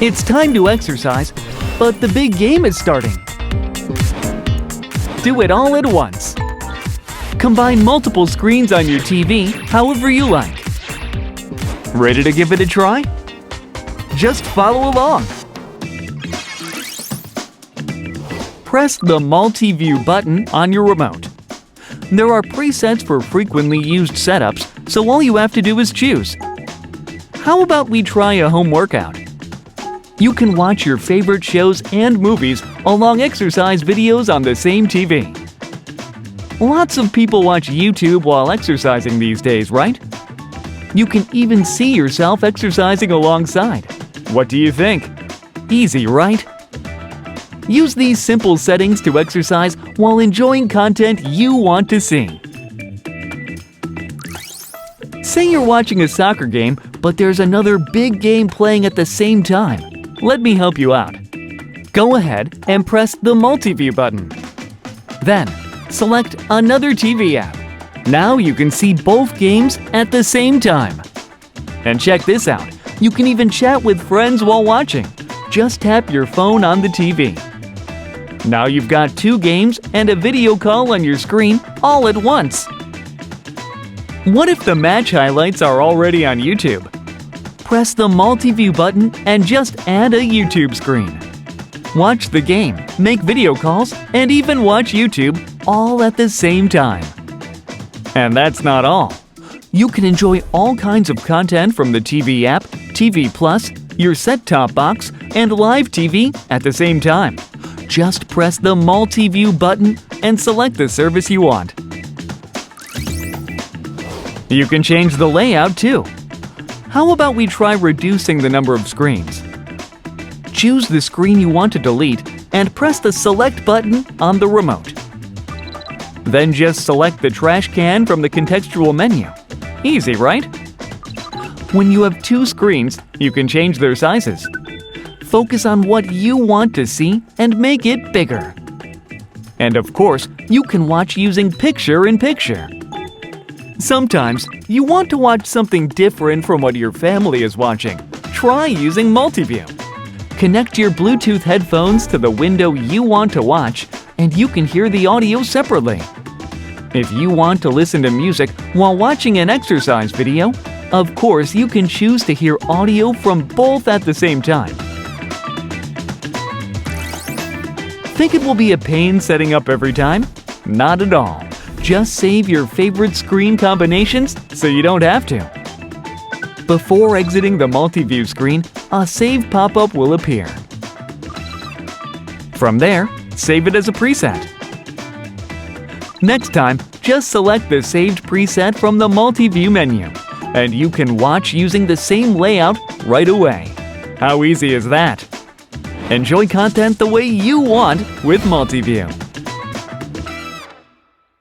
It's time to exercise, but the big game is starting. Do it all at once. Combine multiple screens on your TV however you like. Ready to give it a try? Just follow along. Press the Multi-View button on your remote. There are presets for frequently used setups, so all you have to do is choose. How about we try a home workout? You can watch your favorite shows and movies along exercise videos on the same TV. Lots of people watch YouTube while exercising these days, right? You can even see yourself exercising alongside. What do you think? Easy, right? Use these simple settings to exercise while enjoying content you want to see. Say you're watching a soccer game, but there's another big game playing at the same time. Let me help you out. Go ahead and press the Multi-View button. Then, select another TV app. Now you can see both games at the same time. And check this out. You can even chat with friends while watching. Just tap your phone on the TV. Now you've got 2 games and a video call on your screen all at once. What if the match highlights are already on YouTube? Press the Multi-View button and just add a YouTube screen. Watch the game, make video calls, and even watch YouTube all at the same time. And that's not all. You can enjoy all kinds of content from the TV app, TV Plus, your set-top box, and live TV at the same time. Just press the Multi-View button and select the service you want. You can change the layout too. How about we try reducing the number of screens? Choose the screen you want to delete and press the Select button on the remote. Then just select the trash can from the contextual menu. Easy, right? When you have 2 screens, you can change their sizes. Focus on what you want to see and make it bigger. And of course, you can watch using picture-in-picture. Sometimes, you want to watch something different from what your family is watching. Try using Multi-View. Connect your Bluetooth headphones to the window you want to watch, and you can hear the audio separately. If you want to listen to music while watching an exercise video, of course you can choose to hear audio from both at the same time. Think it will be a pain setting up every time? Not at all. Just save your favorite screen combinations so you don't have to. Before exiting the Multi-View screen, a Save pop-up will appear. From there, save it as a preset. Next time, just select the saved preset from the Multi-View menu, and you can watch using the same layout right away. How easy is that? Enjoy content the way you want with Multi-View.